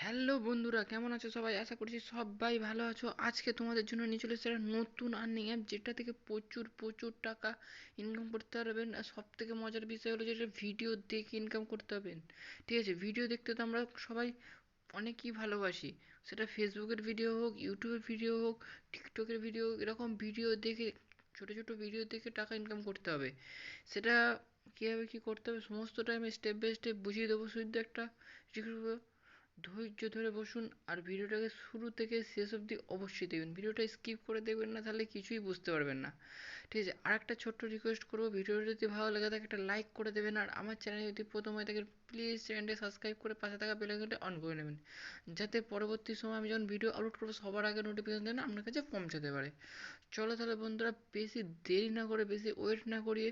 Hello বন্ধুরা, কেমন আছো সবাই? আশা করছি সবাই ভালো আছো। আজকে তোমাদের জন্য নিয়ে চলে এসেছে একটা নতুন আর্নিং অ্যাপ, যেটা থেকে প্রচুর প্রচুর টাকা ইনকাম করতে পারবেন। আর সব থেকে মজার বিষয় হলো যেটা ভিডিও দেখে ইনকাম করতে পারবেন। ঠিক আছে, ভিডিও দেখতে তো আমরা সবাই অনেকই ভালোবাসি। সেটা ফেসবুকের ভিডিও হোক, ইউটিউবের ভিডিও হোক, টিকটকের ভিডিও হোক, এরকম ভিডিও দেখে ছোটো ছোটো ভিডিও দেখে টাকা ইনকাম করতে হবে। সেটা কীভাবে কী করতে হবে সমস্তটাই আমি স্টেপ বাই স্টেপ বুঝিয়ে দেবো। শুধু একটা ধৈর্য ধরে বসুন আর ভিডিওটাকে শুরু থেকে শেষ অবধি অবশ্যই দেখবেন। ভিডিওটা স্কিপ করে দেখবেন না, তাহলে কিছুই বুঝতে পারবেন না। ঠিক আছে, আর একটা ছোট্ট রিকোয়েস্ট করবো, ভিডিওটা যদি ভালো লাগে থাকে একটা লাইক করে দেবেন। আর আমার চ্যানেলে যদি প্রথম হয়ে থাকে প্লিজ চ্যানেলটি সাবস্ক্রাইব করে পাশে থাকা বেল আইকনটা অন করে নেবেন, যাতে পরবর্তী সময় আমি যখন ভিডিও আপলোড করবো সবার আগে নোটিফিকেশন যেন আপনার কাছে পৌঁছাতে পারে। চলো তাহলে বন্ধুরা, বেশি দেরি না করে, বেশি ওয়েট না করিয়ে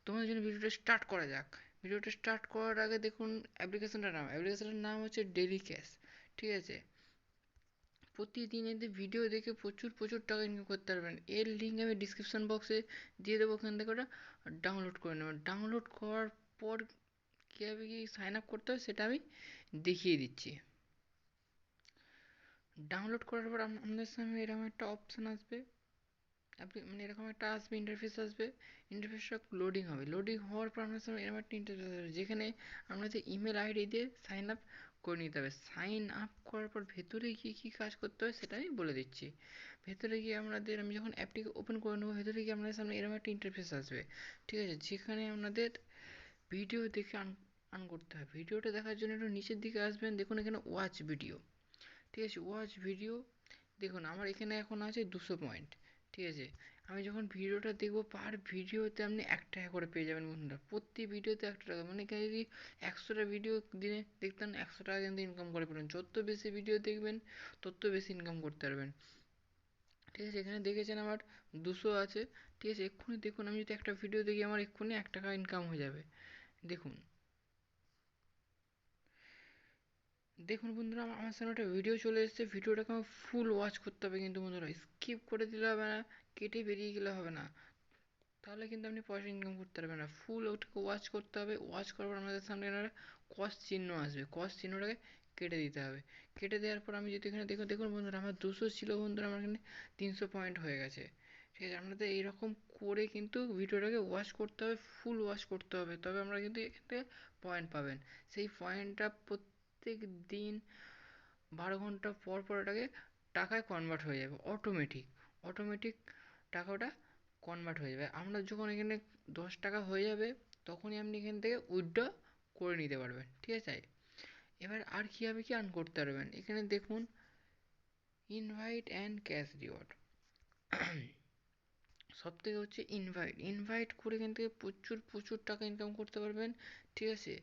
তোমাদের জন্য ভিডিওটা স্টার্ট করা যাক। ভিডিওটা স্টার্ট করার আগে দেখুন অ্যাপ্লিকেশনটার নাম হচ্ছে ডেলি ক্যাশ। ঠিক আছে, প্রতিদিন এদের ভিডিও দেখে প্রচুর প্রচুর টাকা ইনকাম করতে পারবেন। এর লিঙ্ক আমি ডিসক্রিপশন বক্সে দিয়ে দেবো, ওখান থেকে ওটা ডাউনলোড করে নেবেন। ডাউনলোড করার পর কীভাবে কি সাইন আপ করতে হয় সেটা আমি দেখিয়ে দিচ্ছি। ডাউনলোড করার পর আপনাদের সামনে এরকম একটা অপশান আসবে, আপনি মানে এরকম একটা আসবে, ইন্টারফেস আসবে। ইন্টারফেসটা লোডিং হবে, লোডিং হওয়ার পর আপনার সামনে এরকম একটা ইন্টারফেস আসবে, যেখানে আপনাদের ইমেল আইডি দিয়ে সাইন আপ করে নিতে হবে। সাইন আপ করার পর ভেতরে গিয়ে কী কাজ করতে হয় সেটা আমি বলে দিচ্ছি। ভেতরে গিয়ে আমি যখন অ্যাপটিকে ওপেন করে নেবো, ভেতরে গিয়ে আপনাদের সামনে এরকম একটা ইন্টারফেস আসবে। ঠিক আছে, যেখানে আপনাদের ভিডিও দেখে আর্ন করতে হয়। ভিডিওটা দেখার জন্য একটু নিচের দিকে আসবেন, দেখুন এখানে ওয়াচ ভিডিও। ঠিক আছে, ওয়াচ ভিডিও দেখুন আমার এখানে এখন আছে 200 পয়েন্ট। ঠিক আছে, আমি যখন ভিডিওটা দেখবো পার ভিডিওতে আপনি 1 টাকা করে পেয়ে যাবেন বন্ধুরা। প্রতি ভিডিওতে 1 টাকা, মানে এখানে যদি 100টা ভিডিও দিনে দেখতেন 100 টাকা কিন্তু ইনকাম করে পেলেন। যত বেশি ভিডিও দেখবেন তত বেশি ইনকাম করতে পারবেন। ঠিক আছে, এখানে দেখেছেন আমার 200 আছে। ঠিক আছে, এক্ষুনি দেখুন আমি যদি একটা ভিডিও দেখি আমার এক্ষুনি 1 টাকা ইনকাম হয়ে যাবে। দেখুন দেখুন বন্ধুরা, আমার সামনে একটা ভিডিও চলে এসেছে। ভিডিওটাকে আমার ফুল ওয়াচ করতে হবে কিন্তু বন্ধুরা, স্কিপ করে দিলে হবে না, কেটে বেরিয়ে গেলে হবে না, তাহলে কিন্তু আপনি পয়সা ইনকাম করতে পারবেন না। ফুল ওটাকে ওয়াচ করতে হবে। ওয়াচ করার পর আমাদের সামনে একটা ক্রস চিহ্ন আসবে, ক্রস চিহ্নটাকে কেটে দিতে হবে। কেটে দেওয়ার পর আমি যদি এখানে দেখুন দেখুন বন্ধুরা, আমার 200 ছিল বন্ধুরা, আমার এখানে 300 পয়েন্ট হয়ে গেছে। ঠিক আছে, আপনাদের এইরকম করে কিন্তু ভিডিওটাকে ওয়াচ করতে হবে, ফুল ওয়াচ করতে হবে, তবে আমরা কিন্তু এখান থেকে পয়েন্ট পাবেন। সেই পয়েন্টটা প্রত্যেক দিন 12 ঘন্টা পর পর এটাকে টাকায় কনভার্ট হয়ে যাবে, অটোমেটিক অটোমেটিক টাকাটা কনভার্ট হয়ে যাবে। আপনার যখন এখানে 10 টাকা হয়ে যাবে তখনই আপনি এখান থেকে উইথড্র করে নিতে পারবেন। ঠিক আছে, এবার আর কীভাবে কি আর্ন করতে পারবেন, এখানে দেখুন ইনভাইট অ্যান্ড ক্যাশ রিওয়ার্ড। সব থেকে হচ্ছে ইনভাইট করে এখান থেকে প্রচুর প্রচুর টাকা ইনকাম করতে পারবেন। ঠিক আছে,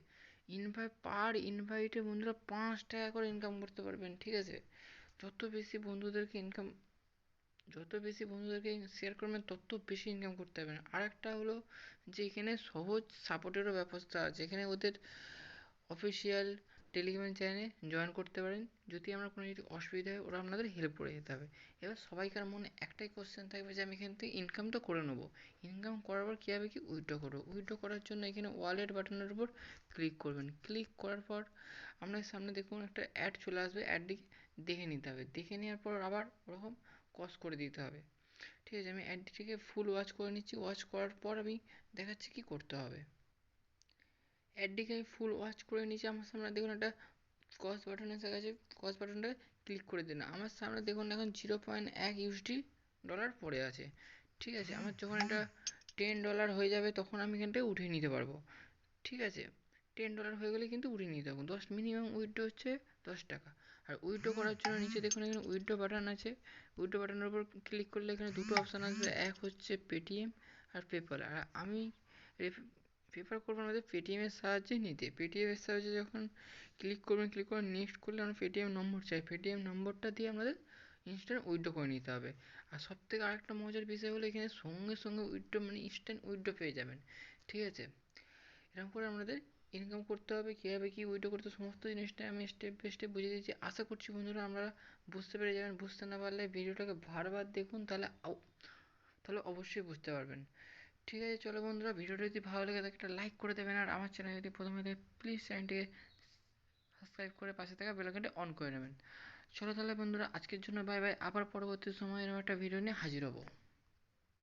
ইনভাইটে বন্ধুরা 5 টাকা করে ইনকাম করতে পারবেন। ঠিক আছে, যত বেশি বন্ধুদেরকে ইনকাম যত বেশি বন্ধুদেরকে শেয়ার করবেন তত বেশি ইনকাম করতে পারবেন। আর একটা হলো যে এখানে সহজ সাপোর্টেরও ব্যবস্থা আছে, এখানে ওদের অফিসিয়াল টেলিগ্রাম চ্যানেলে জয়েন করতে পারেন। যদি আমার কোনো যদি অসুবিধা হয় ওরা আপনাদের হেল্প করে যেতে হবে। এবার সবাইকার মনে একটাই কোশ্চেন থাকবে যে আমি এখান থেকে ইনকামটা করে নেবো। ইনকাম করার পর কীভাবে কি উইথড্র করবো? উইথড্র করার জন্য এখানে ওয়ালেট বাটনের উপর ক্লিক করবেন। ক্লিক করার পর আপনার সামনে দেখুন একটা অ্যাড চলে আসবে, অ্যাডটি দেখে নিতে হবে। দেখে নেওয়ার পর আবার ওরকম কস করে দিতে হবে। ঠিক আছে, আমি অ্যাডটিকে ফুল ওয়াচ করে নিচ্ছি। ওয়াচ করার পর আমি দেখাচ্ছি কি করতে হবে। অ্যাডটিকে আমি ফুল ওয়াচ করে নিচ্ছি। আমার সামনে দেখুন একটা কস বাটন এসে গেছে, কস বাটনটা ক্লিক করে দিন। আমার সামনে দেখুন এখন 0.1 ডলার পড়ে আছে। ঠিক আছে, আমার যখন এটা $10 হয়ে যাবে তখন আমি এখানটায় উঠিয়ে নিতে পারবো। ঠিক আছে, $10 হয়ে গেলে কিন্তু উঠিয়ে নিতে পারবো। মিনিমাম উইথড্র হচ্ছে 10 টাকা। আর উইথড্র করার জন্য নিচে দেখুন এখানে উইথড্র বাটন আছে। উইথড্র বাটনের উপর ক্লিক করলে এখানে দুটো অপশান আসবে, এক হচ্ছে পেটিএম আর পেপ্যাল। আর আমি প্রেফার করবো আমাদের পেটিএমের সাহায্যে নিতে। পেটিএমের সাহায্যে যখন ক্লিক করে নেক্সট করলে আমরা পেটিএম নম্বর চাই, পেটিএম নম্বরটা দিয়ে আমাদের ইনস্ট্যান্ট উইথড্র করে নিতে হবে। আর সবথেকে আরেকটা মজার বিষয় হলো এখানে সঙ্গে সঙ্গে উইথড্র মানে ইনস্ট্যান্ট উইথড্র পেয়ে যাবেন। ঠিক আছে, এরকম করে আমাদের ইনকাম করতে হবে। কীভাবে কী উইথড্র করতে সমস্ত জিনিসটা আমি স্টেপ বাই স্টেপ বুঝিয়ে দিচ্ছি। আশা করছি বন্ধুরা আমরা বুঝতে পেরে যাবেন। বুঝতে না পারলে ভিডিওটাকে বারবার দেখুন, তাহলে অবশ্যই বুঝতে পারবেন। ঠিক আছে, চলো বন্ধুরা, ভিডিওটা যদি ভালো লেগে থাকে একটা লাইক করে দেবেন। আর আমার চ্যানেল যদি প্রথমে প্লিজ চ্যানেলটিকে সাবস্ক্রাইব করে পাশে থাকা বেল আইকনটি অন করে নেবেন। চলো তাহলে বন্ধুরা, আজকের জন্য বাই বাই। আবার পরবর্তী সময় এরকম একটা ভিডিও নিয়ে হাজির হবো।